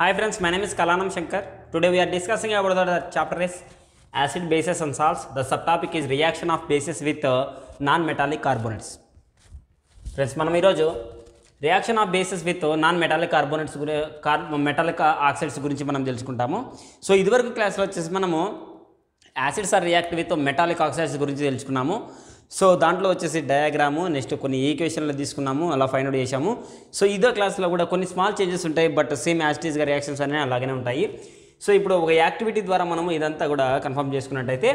Hi friends, my name is Kalanam Shankar. Today we are discussing about the chapter is acid, bases and salts. The subtopic is reaction of bases with non-metallic carbonates. Friends, మనం ఈరోజు reaction of bases with non metallic carbonates metallic oxides గురించి మనం తెలుసుకుంటాము. So ఇదివరకు క్లాస్లో వచ్చేసి మనము acids are react with metallic oxides గురించి తెలుసుకున్నాము. సో దాంట్లో వచ్చేసి డయాగ్రాము నెక్స్ట్ కొన్ని ఈక్వేషన్లు తీసుకున్నాము, అలా ఫైండ్ అవుట్ చేసాము. సో ఇదో క్లాస్లో కూడా కొన్ని స్మాల్ చేంజెస్ ఉంటాయి, బట్ సేమ్ యాసిటీస్గా రియాక్షన్స్ అనేవి అలాగనే ఉంటాయి. సో ఇప్పుడు ఒక యాక్టివిటీ ద్వారా మనము ఇదంతా కూడా కన్ఫర్మ్ చేసుకున్నట్టయితే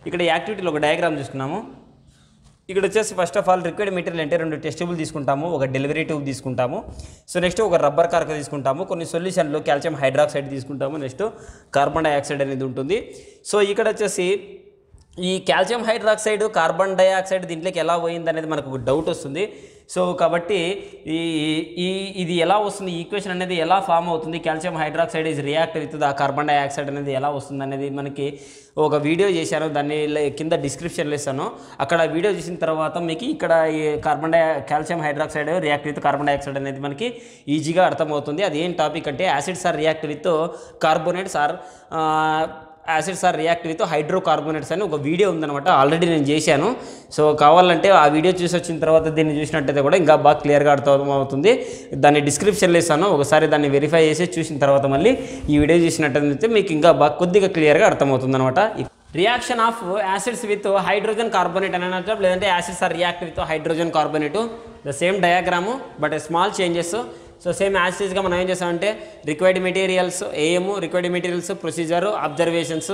ఇక్కడ యాక్టివిటీలో ఒక డయాగ్రామ్ తీసుకున్నాము. ఇక్కడ వచ్చేసి first of all required material అంటే 2 టెస్ట్ ట్యూబులు తీసుకుంటాము, ఒక డెలివరీ ట్యూబ్ తీసుకుంటాము. సో నెక్స్ట్ ఒక రబ్బర్ కార్క్ తీసుకుంటాము, కొన్ని సొల్యూషన్లో కాల్షియం హైడ్రాక్సైడ్ తీసుకుంటాము, నెక్స్ట్ కార్బన్ డైఆక్సైడ్ అనేది ఉంటుంది. సో ఇక్కడ వచ్చేసి ఈ కాల్షియం హైడ్రాక్సైడ్ కార్బన్ డైఆక్సైడ్ దీంట్లోకి ఎలా పోయింది అనేది మనకు ఒక డౌట్ వస్తుంది. సో కాబట్టి ఇది ఎలా వస్తుంది, ఈక్వేషన్ అనేది ఎలా ఫామ్ అవుతుంది, calcium hydroxide is react with the carbon dioxide అనేది ఎలా వస్తుంది అనేది మనకి ఒక వీడియో చేశాను, దాన్ని కింద డిస్క్రిప్షన్లో ఇస్తాను. అక్కడ వీడియో చేసిన తర్వాత మీకు ఇక్కడ ఈ calcium hydroxide react with carbon dioxide అనేది మనకి ఈజీగా అర్థమవుతుంది. అది ఏం టాపిక్ అంటే acids are react with carbonates or acids are react with hydrocarbonates అని ఒక వీడియో ఉందన్నమాట, ఆల్రెడీ నేను చేశాను. సో కావాలంటే ఆ వీడియో చూసి వచ్చిన తర్వాత దీన్ని చూసినట్టయితే కూడా ఇంకా బాగా క్లియర్గా అర్థమవుతుంది. దాన్ని డిస్క్రిప్షన్లో ఇస్తాను, ఒకసారి దాన్ని వెరిఫై చేసి చూసిన తర్వాత మళ్ళీ ఈ వీడియో చూసినట్టయితే మీకు ఇంకా బాగా కొద్దిగా క్లియర్గా అర్థమవుతుంది అనమాట. Reaction of acids with hydrogen carbonate అని అనొచ్చు, లేదంటే acids are react with hydrogen carbonate, the same diagram but small changes. So same యాసిడ్స్గా మనం ఏం చేస్తామంటే required materials aim, required materials procedure, observations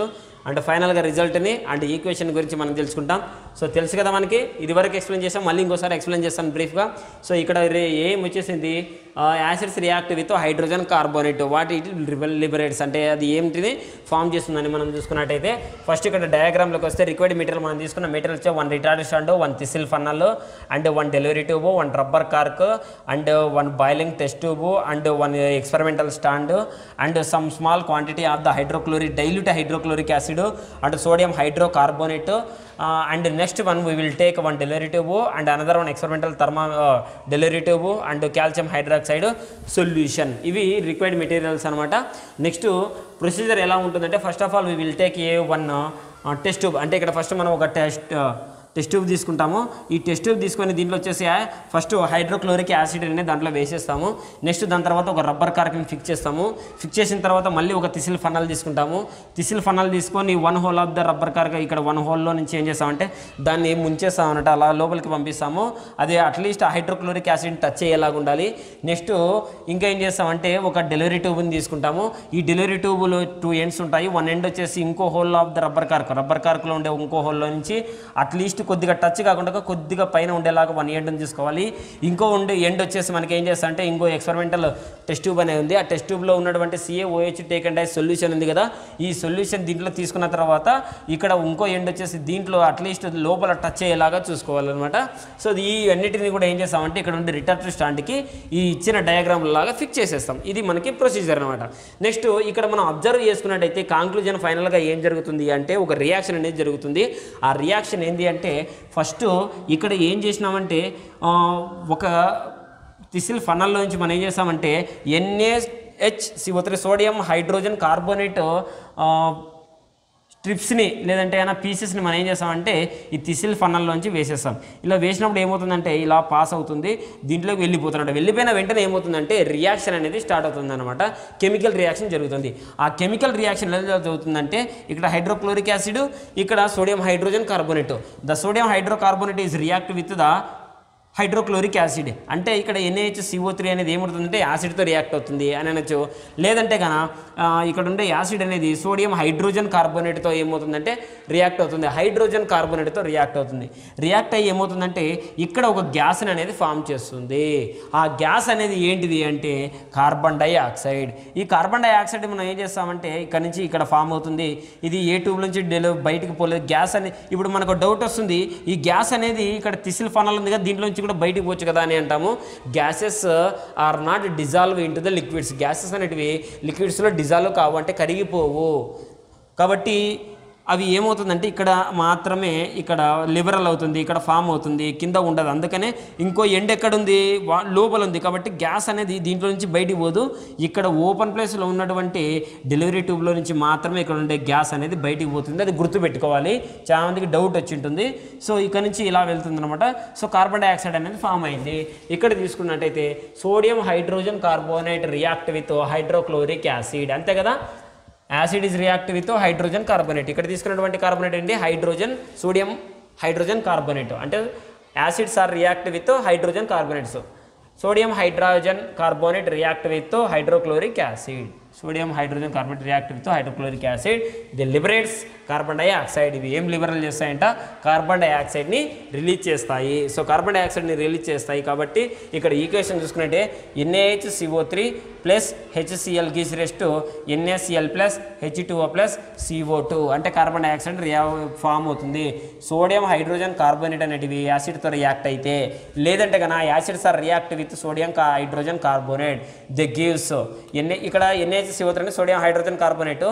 and ఫైనల్గా రిజల్ట్ని అండ్ ఈక్వేషన్ గురించి మనం తెలుసుకుంటాం. సో తెలుసు కదా మనకి, ఇది వరకు ఎక్స్ప్లెయిన్ చేసాం, మళ్ళీ ఇంకోసారి ఎక్స్ప్లెయిన్ చేస్తాను బ్రీఫ్గా. సో ఇక్కడ ఏం వచ్చేసింది, acids react with hydrogen carbonate, వాటి లిబరేట్స్ అంటే అది ఏంటిది ఫామ్ చేస్తుందని మనం చూసుకున్నట్టయితే ఫస్ట్ ఇక్కడ డయాగ్రామ్లోకి వస్తే రిక్వైర్డ్ మెటీరియల్ మనం తీసుకున్న మెటీరియల్ వచ్చే 1 retard stand, 1 థిసిల్ funnel and 1 delivery tube, 1 rubber cork and 1 boiling test tube and 1 experimental stand and some small quantity of the hydrochloric dilute hydrochloric acid and sodium hydrocarbonate and next one we will take 1 delivery tube and another 1 experimental delivery tube and calcium hydroxide solution. ఇవి required materials అనమాట. Next procedure ఎలా ఉంటుందంటే first of all we will take one test tube, అంటే ఇక్కడ first మనం ఒక test tube తీసుకుంటాము. ఈ టెస్ట్ ట్యూబ్ తీసుకొని దీంట్లో వచ్చేసి ఫస్ట్ హైడ్రోక్లోరిక్ యాసిడ్ అనేది దాంట్లో వేసేస్తాము. నెక్స్ట్ దాని తర్వాత ఒక రబ్బర్ కార్క్ని ఫిక్స్ చేస్తాము. ఫిక్స్ చేసిన తర్వాత మళ్ళీ ఒక థిసిల్ ఫన్నల్ తీసుకుంటాము. థిసిల్ ఫన్నల్ తీసుకొని 1 whole of the rubber cork ఇక్కడ 1 హోల్లో నుంచి ఏం చేస్తామంటే దాన్ని ముంచేస్తామన్నమాట, అలా లోపలికి పంపిస్తాము. అది అట్లీస్ట్ హైడ్రోక్లోరిక్ యాసిడ్ని టచ్ అయ్యేలాగా ఉండాలి. నెక్స్ట్ ఇంకా ఏం చేస్తామంటే ఒక డెలివరీ ట్యూబ్ని తీసుకుంటాము. ఈ డెలివరీ ట్యూబ్లో 2 ఎండ్స్ ఉంటాయి. 1 ఎండ్ వచ్చేసి ఇంకో హోల్ ఆఫ్ ద రబ్బర్ కార్క్లో ఉండే ఇంకో హోల్లో నుంచి అట్లీస్ట్ కొద్దిగా టచ్ కాకుండా కొద్దిగా పైన ఉండేలాగా 1 ఎండ్ని తీసుకోవాలి. ఇంకో ఎండ్ వచ్చేసి మనకి ఏం చేస్తా అంటే ఇంకో ఎక్స్పెరిమెంటల్ టెస్ట్ ట్యూబ్ అనేది ఉంది. ఆ టెస్ట్ ట్యూబ్లో ఉన్నటువంటి CaOH take and dye solution ఉంది కదా, ఈ సొల్యూషన్ దీంట్లో తీసుకున్న తర్వాత ఇక్కడ ఇంకో ఎండ్ వచ్చేసి దీంట్లో అట్లీస్ట్ లోపల టచ్ అయ్యేలాగా చూసుకోవాలన్నమాట. సో ఈ అన్నిటిని కూడా ఏం చేస్తామంటే ఇక్కడ ఉండే రిటార్డ్ స్టాండ్కి ఈ ఇచ్చిన డయాగ్రామ్ లాగా ఫిక్స్ చేసేస్తాం. ఇది మనకి ప్రొసీజర్ అనమాట. నెక్స్ట్ ఇక్కడ మనం అబ్జర్వ్ చేసుకున్నట్టయితే కాంక్లూజన్ ఫైనల్గా ఏం జరుగుతుంది అంటే ఒక రియాక్షన్ అనేది జరుగుతుంది. ఆ రియాక్షన్ ఏంటి అంటే ఫస్ట్ ఇక్కడ ఏం చేసినామంటే ఒక థిసిల్ ఫన్నల్లో నుంచి మనం ఏం చేస్తామంటే NaHCO3 సోడియం హైడ్రోజన్ కార్బోనేట్ స్ట్రిప్స్ని లేదంటే ఏమైనా పీసెస్ని మనం ఏం చేస్తామంటే ఈ థిసిల్ ఫన్నల్లోంచి వేసేస్తాం. ఇలా వేసినప్పుడు ఏమవుతుందంటే ఇలా పాస్ అవుతుంది, దీంట్లోకి వెళ్ళిపోతున్నట్టు. వెళ్ళిపోయిన వెంటనే ఏమవుతుందంటే రియాక్షన్ అనేది స్టార్ట్ అవుతుంది అనమాట, కెమికల్ రియాక్షన్ జరుగుతుంది. ఆ కెమికల్ రియాక్షన్ ఎలా జరుగుతుందంటే ఇక్కడ హైడ్రోక్లోరిక్ యాసిడ్, ఇక్కడ sodium hydrogen carbonate. The sodium hydrocarbonate is react with the hydrochloric acid. అంటే ఇక్కడ NaHCO3 అనేది ఏమవుతుందంటే యాసిడ్తో రియాక్ట్ అవుతుంది అని అనొచ్చు. లేదంటే కన ఇక్కడ ఉండే యాసిడ్ అనేది సోడియం హైడ్రోజన్ కార్బోనేట్తో ఏమవుతుందంటే రియాక్ట్ అవుతుంది, హైడ్రోజన్ కార్బోనేట్తో రియాక్ట్ అవుతుంది. రియాక్ట్ అయ్యి ఏమవుతుందంటే ఇక్కడ ఒక గ్యాస్ని అనేది ఫామ్ చేస్తుంది. ఆ గ్యాస్ అనేది ఏంటిది అంటే కార్బన్ డైఆక్సైడ్. ఈ కార్బన్ డైఆక్సైడ్ మనం ఏం చేస్తామంటే ఇక్కడ నుంచి ఇక్కడ ఫామ్ అవుతుంది. ఇది ఏ ట్యూబ్ నుంచి బయటికి పోలేదు గ్యాస్ అని. ఇప్పుడు మనకు డౌట్ వస్తుంది, ఈ గ్యాస్ అనేది ఇక్కడ థిసిల్ ఫన్నల్ ఉంది కదా, దీంట్లో నుంచి కూడా బయటికి పోవచ్చు కదా అని అంటాము. Gases are not dissolve into the liquids. Gases అనేటివి లిక్విడ్స్లో డిజాల్వ్ కావు, అంటే కరిగిపోవు. కాబట్టి అవి ఏమవుతుందంటే ఇక్కడ మాత్రమే ఇక్కడ లిబరల్ అవుతుంది, ఇక్కడ ఫామ్ అవుతుంది, కింద ఉండదు. అందుకనే ఇంకో ఎండ్ ఎక్కడుంది, లోపల ఉంది. కాబట్టి గ్యాస్ అనేది దీంట్లో నుంచి బయటికి పోదు. ఇక్కడ ఓపెన్ ప్లేస్లో ఉన్నటువంటి డెలివరీ ట్యూబ్లో నుంచి మాత్రమే ఇక్కడ ఉండే గ్యాస్ అనేది బయటికి పోతుంది. అది గుర్తుపెట్టుకోవాలి, చాలామందికి డౌట్ వచ్చి ఉంటుంది. సో ఇక్కడ నుంచి ఇలా వెళ్తుంది అనమాట. సో కార్బన్ డైఆక్సైడ్ అనేది ఫామ్ అయింది. ఇక్కడ తీసుకున్నట్టయితే sodium hydrogen carbonate react with hydrochloric acid, అంతే కదా. Acid is react with hydrogen carbonate. ఇక్కడ తీసుకున్నటువంటి కార్బోనేట్ ఏంటి, హైడ్రోజన్, సోడియం హైడ్రోజన్ కార్బోనేట్. అంటే acids are react with hydrogen carbonates. Sodium hydrogen carbonate react with hydrochloric acid. Sodium hydrogen carbonate react with hydrochloric acid. The liberates carbon dioxide. ఇవి ఏం liberal చేస్తాయంట, carbon డైఆక్సైడ్ని release చేస్తాయి. So carbon డైఆక్సైడ్ని release చేస్తాయి కాబట్టి ఇక్కడ ఈక్వేషన్ చూసుకున్నట్టే NaHCO3 plus HCl gives rise to NaCl plus H2O plus CO2. అంటే కార్బన్ డైఆక్సైడ్ ఫామ్ అవుతుంది. సోడియం హైడ్రోజన్ కార్బోనేట్ అనేటివి యాసిడ్తో రియాక్ట్ అయితే, లేదంటే కన్నా acids are react with sodium hydrogen carbonate. The gives ఇక్కడ NaHCO3 అనేది సోడియం హైడ్రోజన్ కార్బోనేట్,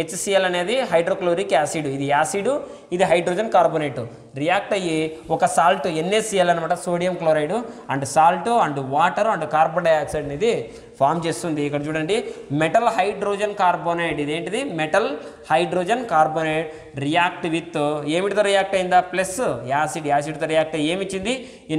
HCl అనేది హైడ్రోక్లోరిక్ యాసిడ్. ఇది యాసిడ్, ఇది హైడ్రోజన్ కార్బోనేట్ రియాక్ట్ అయ్యి ఒక సాల్ట్ NaCl అనమాట, sodium chloride and salt and water and carbon dioxide అనేది form చేస్తుంది. ఇక్కడ చూడండి, మెటల్ హైడ్రోజన్ కార్బోనేట్. ఇదేంటిది, metal hydrogen carbonate react with ఏమిటితో రియాక్ట్ అయిందా, ప్లస్ యాసిడ్. యాసిడ్తో రియాక్ట్ అయ్యి ఏమిచ్చింది,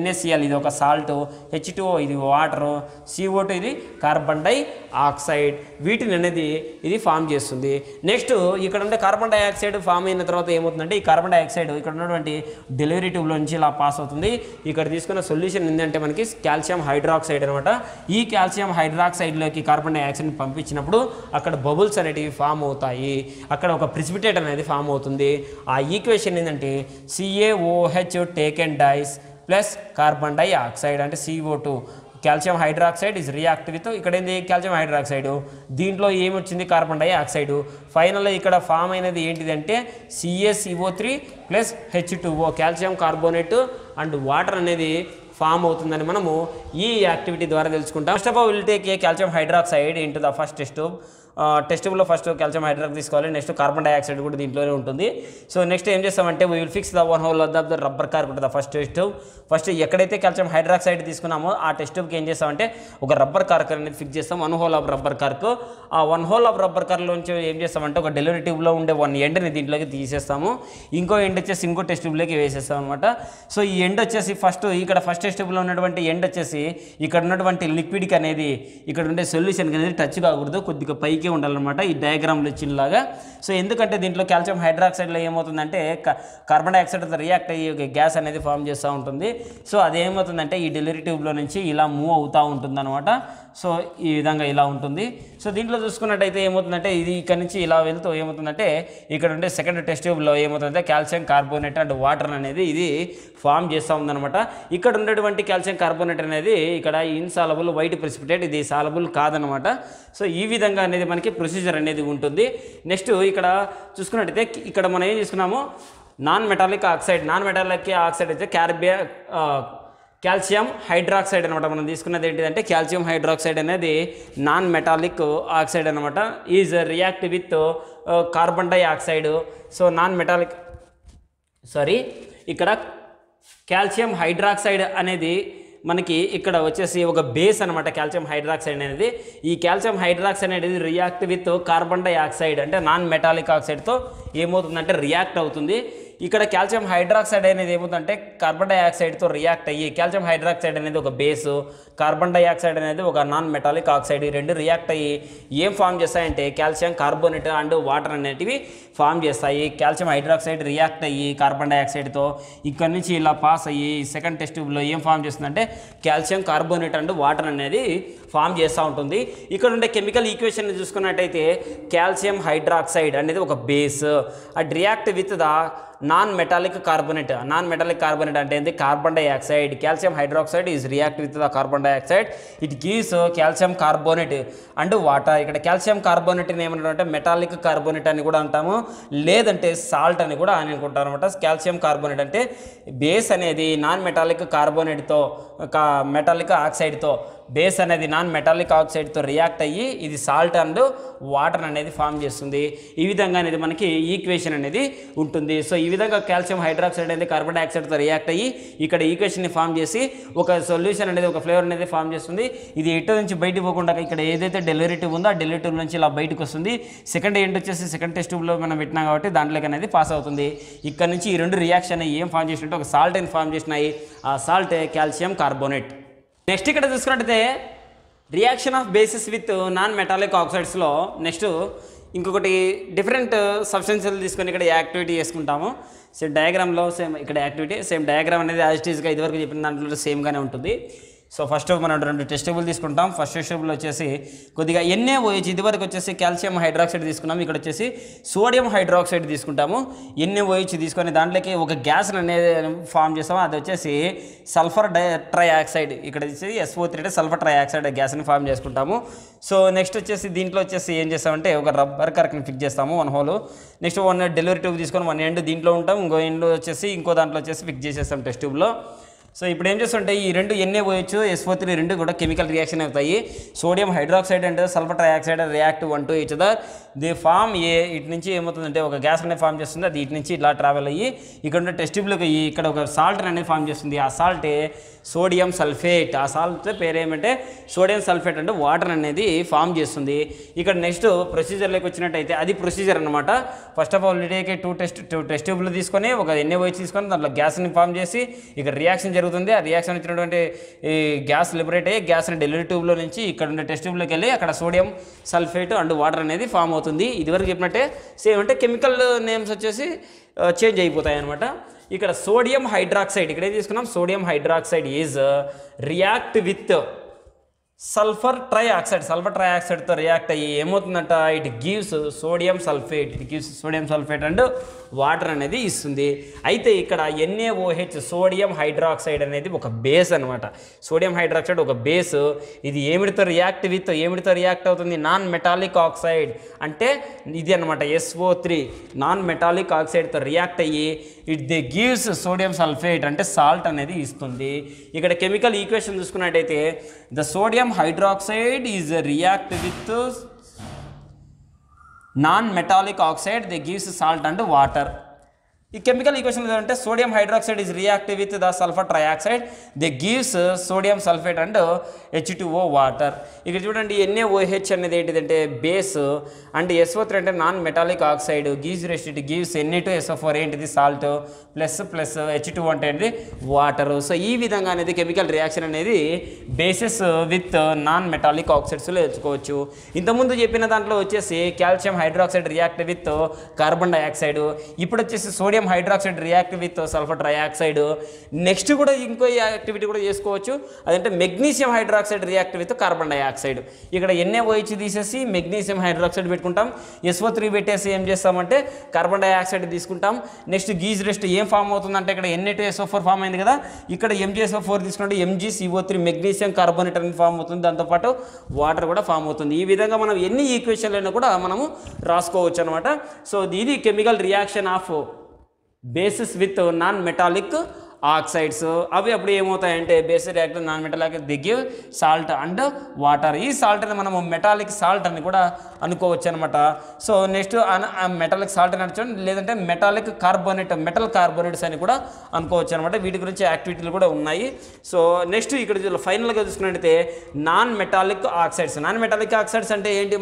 NaCl ఇది ఒక సాల్ట్, H2O ఇది వాటర్, CO2 ఇది కార్బన్ డైఆక్సైడ్. వీటిని అనేది ఇది ఫామ్ చేస్తుంది. నెక్స్ట్ ఇక్కడ ఉండే కార్బన్ డైఆక్సైడ్ ఫామ్ అయిన తర్వాత ఏమవుతుందంటే, ఈ కార్బన్ డైఆక్సైడ్ ఇక్కడ ఉన్నటువంటి డెలివరీ ట్యూబ్లో నుంచి ఇలా పాస్ అవుతుంది. ఇక్కడ తీసుకున్న సొల్యూషన్ ఏంటంటే మనకి కాల్షియం హైడ్రాక్సైడ్ అనమాట. ఈ కాల్షియం హైడ్రాక్సైడ్లోకి కార్బన్ డైఆక్సైడ్ని పంపించినప్పుడు అక్కడ బబుల్స్ అనేటివి ఫామ్ అవుతాయి. అక్కడ ఒక ప్రిసిపిటేట్ అనేది ఫామ్ అవుతుంది. ఆ ఈక్వేషన్ ఏంటంటే CaOH taken dyes plus carbon dioxide అంటే CO2. Calcium hydroxide is react with, ఇక్కడ ఏంది కాల్షియం హైడ్రాక్సైడ్, దీంట్లో ఏమొచ్చింది కార్బన్ డైఆక్సైడ్. ఫైనల్గా ఇక్కడ ఫామ్ అయినది ఏంటిదంటే CaCO3 plus H2O, calcium carbonate and water అనేది ఫామ్ అవుతుందని మనము ఈ యాక్టివిటీ ద్వారా తెలుసుకుంటాం. First of all will take a calcium hydroxide into the first test tube. Test ట్యూబ్లో ఫస్ట్ కాల్షియం హైడ్రాక్సైడ్ తీసుకోవాలి. నెక్స్ట్ కార్బన్ డైఆక్సైడ్ కూడా దీంట్లోనే ఉంటుంది. సో నెక్స్ట్ ఏం చేస్తామంటే we will fix the one whole of the rubber cork ఉంటుంది first test tube. First ఎక్కడైతే calcium hydroxide తీసుకున్నామో ఆ టెస్ట్ ట్యూబ్కి ఏం చేస్తామంటే ఒక రబ్బర్ కార్క్ అనేది ఫిక్స్ చేస్తాం, one whole of rubber cork. ఆ వన్ హోల్ ఆఫ్ రబ్బర్ కార్క్లోంచి ఏం చేస్తామంటే ఒక డెలివరీ ట్యూబ్లో ఉండే వన్ ఎండ్ని దీంట్లోకి తీసేస్తాము, ఇంకో ఎండ్ వచ్చేసి ఇంకో టెస్ట్ ట్యూబ్లోకి వేసేస్తాం అనమాట. సో ఈ ఎండ్ వచ్చేసి ఫస్ట్ ఇక్కడ ఫస్ట్ టెస్ట్ ట్యూబ్లో ఉన్నటువంటి ఎండ్ వచ్చేసి ఇక్కడ ఉన్నటువంటి లిక్విడ్కి అనేది ఇక్కడ ఉండే సొల్యూషన్కి అనేది టచ్ కాకూడదు, కొద్దిగా పైకే ఉండాలన్నమాట ఈ డయాగ్రామ్లో ఇచ్చినలాగా. సో ఎందుకంటే దీంట్లో కాల్షియం హైడ్రాక్సైడ్లో ఏమవుతుందంటే కార్బన్ డైఆక్సైడ్తో రియాక్ట్ అయ్యి గ్యాస్ అనేది ఫామ్ చేస్తూ ఉంటుంది. సో అదేమవుతుందంటే ఈ డెలివరీ ట్యూబ్లో నుంచి ఇలా మూవ్ అవుతూ ఉంటుంది అనమాట. సో ఈ విధంగా ఇలా ఉంటుంది. సో దీంట్లో చూసుకున్నట్టయితే ఏమవుతుందంటే ఇది ఇక్కడ నుంచి ఇలా వెళ్తూ ఏమవుతుందంటే ఇక్కడ ఉండే సెకండ్ టెస్ట్ ట్యూబ్లో ఏమవుతుందంటే కాల్షియం కార్బోనేట్ అండ్ వాటర్ అనేది ఇది ఫామ్ చేస్తూ ఉందన్నమాట. ఇక్కడ ఉండేటువంటి కాల్షియం కార్బోనేట్ అనేది ఇక్కడ ఇన్సాలబుల్ వైట్ ప్రెసిపిటేట్, ఇది సాలబుల్ కాదనమాట. సో ఈ విధంగా అనేది మనకి ప్రొసీజర్ అనేది ఉంటుంది. నెక్స్ట్ ఇక్కడ చూసుకున్నట్టయితే ఇక్కడ మనం ఏం తీసుకున్నాము, non metallic oxide. Non metallic oxide అయితే కాల్షియం హైడ్రాక్సైడ్ అనమాట. మనం తీసుకున్నది ఏంటిదంటే కాల్షియం హైడ్రాక్సైడ్ అనేది నాన్ మెటాలిక్ ఆక్సైడ్ అనమాట. Is react with carbon dioxide. So non metallic ఇక్కడ కాల్షియం హైడ్రాక్సైడ్ అనేది మనకి ఇక్కడ వచ్చేసి ఒక బేస్ అనమాట. కాల్షియం హైడ్రాక్సైడ్ అనేది, ఈ కాల్షియం హైడ్రాక్సైడ్ అనేది రియాక్ట్ విత్ కార్బన్ డైఆక్సైడ్ అంటే నాన్ మెటాలిక్ ఆక్సైడ్తో ఏమవుతుందంటే రియాక్ట్ అవుతుంది. ఇక్కడ కాల్షియం హైడ్రాక్సైడ్ అనేది ఏమవుతుందంటే కార్బన్ డైఆక్సైడ్తో రియాక్ట్ అయ్యి, కాల్షియం హైడ్రాక్సైడ్ అనేది ఒక బేసు, కార్బన్ డైఆక్సైడ్ అనేది ఒక నాన్ మెటాలిక్ ఆక్సైడ్, ఈ రెండు రియాక్ట్ అయ్యి ఏం ఫామ్ చేస్తాయంటే కాల్షియం కార్బోనేట్ అండ్ వాటర్ అనేటివి ఫామ్ చేస్తాయి. కాల్షియం హైడ్రాక్సైడ్ రియాక్ట్ అయ్యి కార్బన్ డైఆక్సైడ్తో ఇక్కడ నుంచి ఇలా పాస్ అయ్యి సెకండ్ టెస్ట్ ట్యూబ్లో ఏం ఫామ్ చేస్తుందంటే కాల్షియం కార్బోనేట్ అండ్ వాటర్ అనేది ఫామ్ చేస్తూ ఉంటుంది. ఇక్కడ ఉండే కెమికల్ ఈక్వేషన్ చూసుకున్నట్టయితే కాల్షియం హైడ్రాక్సైడ్ అనేది ఒక base, at react with the non metallic carbonate. Non metallic carbonate అంటే ఏంటి, carbon dioxide. Calcium hydroxide is react with the carbon dioxide, it gives calcium carbonate and water. ఇక్కడ calcium కార్బోనేట్ని ఏమంటారంటే metallic carbonate అని కూడా అంటాము, లేదంటే సాల్ట్ అని కూడా అనుకుంటారు అనమాట. కాల్షియం కార్బోనేట్ అంటే బేస్ అనేది నాన్ మెటాలిక్ కార్బోనేట్తో మెటాలిక్ ఆక్సైడ్తో బేస్ అనేది నాన్ మెటాలిక్ ఆక్సైడ్తో రియాక్ట్ అయ్యి ఇది సాల్ట్ అండ్ వాటర్ అనేది ఫామ్ చేస్తుంది. ఈ విధంగా అనేది మనకి ఈక్వేషన్ అనేది ఉంటుంది. సో ఈ విధంగా కాల్షియం హైడ్రాక్సైడ్ అనేది కార్బన్ డైఆక్సైడ్తో రియాక్ట్ అయ్యి ఇక్కడ ఈక్వేషన్ని ఫామ్ చేసి ఒక సొల్యూషన్ అనేది ఒక ఫ్లేవర్ అనేది ఫామ్ చేస్తుంది. ఇది ఎటు నుంచి బయటకు పోకుండా ఇక్కడ ఏదైతే డెరివేటివ్ ఉందో ఆ డెరివేటివ్ నుంచి ఇలా బయటకు వస్తుంది. సెకండ్ ఏంటి వచ్చేసి సెకండ్ టెస్ట్ ట్యూబ్లో మనం పెట్టినాం కాబట్టి దాంట్లోకి అనేది పాస్ అవుతుంది. ఇక్కడ నుంచి ఈ రెండు రియాక్షన్ ఏం ఫామ్ చేసినట్టు ఒక సాల్ట్ అని ఫామ్ చేసినాయి. ఆ సాల్ట్ కాల్షియం కార్బోనేట్. నెక్స్ట్ ఇక్కడ చూసుకున్నట్టయితే reaction of bases with non metallic ఆక్సైడ్స్లో నెక్స్ట్ ఇంకొకటి డిఫరెంట్ సబ్స్టెన్షియల్ తీసుకొని ఇక్కడ యాక్టివిటీ చేసుకుంటాము. సేమ్ డయాగ్రామ్లో సేమ్ ఇక్కడ యాక్టివిటీ సేమ్ డయాగ్రామ్ అనేది యాజ్ ఇట్ ఈస్గా ఇదివరకు చెప్పిన దాంట్లో సేమ్గానే ఉంటుంది. సో ఫస్ట్ మనం రెండు టెస్ట్ ట్యూబులు తీసుకుంటాం. ఫస్ట్ టెస్ట్ ట్యూబ్లో వచ్చేసి కొద్దిగా NaOH ఇదివరకు వచ్చేసి కాల్షియం హైడ్రాక్సైడ్ తీసుకున్నాం. ఇక్కడ వచ్చేసి సోడియం హైడ్రాక్సైడ్ తీసుకుంటాము. NaOH తీసుకొని దాంట్లోకి ఒక గ్యాస్ అనేది ఫామ్ చేస్తాము. అది వచ్చేసి సల్ఫర్ ట్రైఆక్సైడ్, ఇక్కడ వచ్చేసి SO3 అంటే సల్ఫర్ ట్రైఆక్సైడ్ గ్యాస్ని ఫామ్ చేసుకుంటాము. సో నెక్స్ట్ వచ్చేసి దీంట్లో వచ్చేసి ఏం చేస్తామంటే ఒక రబ్బర్ కరెక్ట్ని ఫిక్స్ చేస్తాము 1 హోల్. నెక్స్ట్ 1 డెలివరీ ట్యూబ్ తీసుకొని 1 ఎండ్ దీంట్లో ఉంటాం, ఇంకో ఎండ్ వచ్చేసి ఇంకో దాంట్లో వచ్చేసి ఫిక్స్ చేసేస్తాం టెస్ట్ ట్యూబ్లో. సో ఇప్పుడు ఏం చేస్తుంటే ఈ రెండు NaOH SO3 రెండు కూడా కెమికల్ రియాక్షన్ అవుతాయి. Sodium hydroxide and sulphur trioxide react 1 to each other. The form ఇటు నుంచి ఏమవుతుందంటే ఒక గ్యాస్ అనేది ఫామ్ చేస్తుంది. అది ఇటు నుంచి ఇట్లా ట్రావెల్ అయ్యి ఇక్కడ టెస్ట్ ట్యూబ్లోకి ఇక్కడ ఒక సాల్ట్ అనేది ఫామ్ చేస్తుంది. ఆ సాల్ట్ సోడియం సల్ఫేట్. ఆ సాల్ట్ పేరు ఏమంటే సోడియం సల్ఫేట్ అంటే వాటర్ అనేది ఫామ్ చేస్తుంది. ఇక్కడ నెక్స్ట్ ప్రొసీజర్లోకి వచ్చినట్టయితే అది ప్రొసీజర్ అనమాట. ఫస్ట్ ఆఫ్ ఆల్ ఇటేకి టూ టెస్ట్ ట్యూబ్లు తీసుకొని ఒక NaOH తీసుకొని దాంట్లో గ్యాస్ని ఫామ్ చేసి ఇక్కడ రియాక్షన్ జరుగుతుంది. ఆ రియాక్షన్ వచ్చినటువంటి ఈ గ్యాస్ లిబరేట్ అయ్యి గ్యాస్ని డెలివరీ ట్యూబ్లో నుంచి ఇక్కడ ఉండే టెస్ట్ ట్యూబ్లోకి వెళ్ళి అక్కడ సోడియం సల్ఫేట్ అండ్ వాటర్ అనేది ఫామ్ అవుతుంది. ఇదివరకు చెప్పినట్టే సేమ్ అంటే కెమికల్ నేమ్స్ వచ్చేసి చేంజ్ అయిపోతాయి అనమాట. ఇక్కడ సోడియం హైడ్రాక్సైడ్ ఇక్కడ ఏం తీసుకున్నాం, sodium hydroxide is react with sulphur ట్రైఆక్సైడ్తో రియాక్ట్ అయ్యి ఏమవుతుందంట it gives sodium sulphate and water అనేది ఇస్తుంది. అయితే ఇక్కడ NaOH సోడియం హైడ్రాక్సైడ్ అనేది ఒక బేస్ అనమాట. సోడియం హైడ్రాక్సైడ్ ఒక బేస్. ఇది ఏమిటితో రియాక్ట్ అవుతుంది, నాన్ మెటాలిక్ ఆక్సైడ్ అంటే ఇది అనమాట SO3 నాన్ మెటాలిక్ ఆక్సైడ్తో రియాక్ట్ అయ్యి it the gives sodium sulphate అంటే సాల్ట్ అనేది ఇస్తుంది. ఇక్కడ కెమికల్ ఈక్వేషన్ చూసుకున్నట్టయితే the sodium hydroxide is react with non-metallic oxide, they gives salt and water. ఈ కెమికల్ ఈక్వేషన్ ఏంటంటే sodium hydroxide is react with the sulphur trioxide, they gives sodium sulphate and H2O water. ఇక్కడ చూడండి NaOH అనేది ఏంటిదంటే base and SO3 అంటే non metallic oxide gives Na2SO4 ఏంటిది salt plus H2O అంటే ఏంటిది వాటర్. సో ఈ విధంగా అనేది కెమికల్ రియాక్షన్ అనేది బేసెస్ విత్ నాన్ మెటాలిక్ ఆక్సైడ్స్లో తెచ్చుకోవచ్చు. ఇంతకుముందు చెప్పిన దాంట్లో వచ్చేసి calcium hydroxide react with carbon dioxide, ఇప్పుడు వచ్చేసి sodium hydroxide react with sulphur trioxide. Next కూడా ఇంకో యాక్టివిటీ కూడా చేసుకోవచ్చు, అదంటే magnesium hydroxide react with carbon dioxide. ఇక్కడ NaOH తీసేసి మెగ్నీషియం హైడ్రాక్సైడ్ పెట్టుకుంటాం, SO3 పెట్టేసి ఏం చేస్తామంటే కార్బన్ డైఆక్సైడ్ తీసుకుంటాం. నెక్స్ట్ గీజ్ రెస్ట్ ఏం ఫామ్ అవుతుందంటే ఇక్కడ Na2SO4 ఫామ్ అయింది కదా, ఇక్కడ MgSO4 తీసుకుంటే MgCO3 మెగ్నీషియం కార్బోనేట్ అనేది ఫామ్ అవుతుంది, దాంతోపాటు వాటర్ కూడా ఫామ్ అవుతుంది. ఈ విధంగా మనం ఎన్ని ఈక్వేషన్లైనా కూడా మనము రాసుకోవచ్చు అనమాట. సో ఇది chemical reaction of bases with non metallic oxides. అవి అప్పుడు ఏమవుతాయంటే basic react non metallic the give salt and water. ఈ సాల్ట్ని మనము మెటాలిక్ సాల్ట్ అని కూడా అనుకోవచ్చు అనమాట. సో నెక్స్ట్ మెటాలిక్ సాల్ట్ అని అనొచ్చు, లేదంటే మెటల్ కార్బోనేట్స్ అని కూడా అనుకోవచ్చు అనమాట. వీటి గురించి యాక్టివిటీలు కూడా ఉన్నాయి. సో నెక్స్ట్ ఇక్కడ ఫైనల్గా చూసుకున్నట్టయితే నాన్ మెటాలిక్ ఆక్సైడ్స్ అంటే ఏంటి,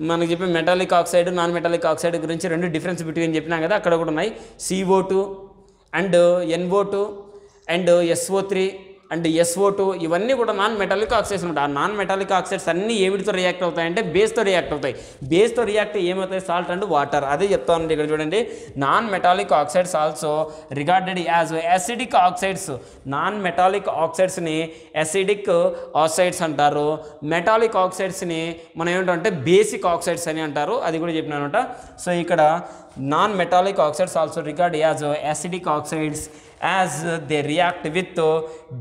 మనకి చెప్పే metallic oxide non metallic oxide గురించి రెండు డిఫరెన్స్ బిట్వీన్ చెప్పినాం కదా, అక్కడ కూడా ఉన్నాయి. CO2 and NO2 and SO3 and SO2 ఇవన్నీ కూడా నాన్ మెటాలిక్ ఆక్సైడ్స్ ఉంటాయి. ఆ నాన్ మెటాలిక్ ఆక్సైడ్స్ అన్నీ ఏమిటితో రియాక్ట్ అవుతాయంటే బేస్తో రియాక్ట్ అవుతాయి. బేస్తో రియాక్ట్ ఏమవుతాయి, సాల్ట్ అండ్ వాటర్. అదే చెప్తా ఉంది ఇక్కడ చూడండి. Non metallic oxides also regarded as acidic oxides. Non metallic ఆక్సైడ్స్ని యాసిడిక్ ఆక్సైడ్స్ అంటారు. మెటాలిక్ ఆక్సైడ్స్ని మనం ఏమిటంటే బేసిక్ ఆక్సైడ్స్ అని అంటారు, అది కూడా చెప్పిన అనమాట. సో ఇక్కడ non metallic oxides also regard as acidic oxides as they react with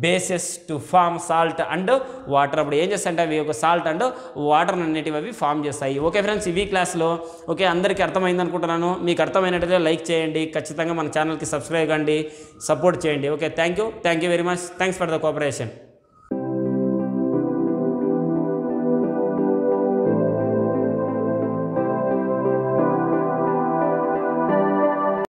bases to form salt and water. అప్పుడు ఏం చేస్తాయంటే అవి ఒక సాల్ట్ అండ్ వాటర్ అనేటివి అవి ఫామ్ చేస్తాయి. ఓకే ఫ్రెండ్స్, ఇవి క్లాస్లో ఓకే అందరికీ అర్థమైంది అనుకుంటున్నాను. మీకు అర్థమైనట్టయితే లైక్ చేయండి, ఖచ్చితంగా మన ఛానల్కి సబ్స్క్రైబ్ కండి, సపోర్ట్ చేయండి. Okay, thank you very much. Thanks for the cooperation.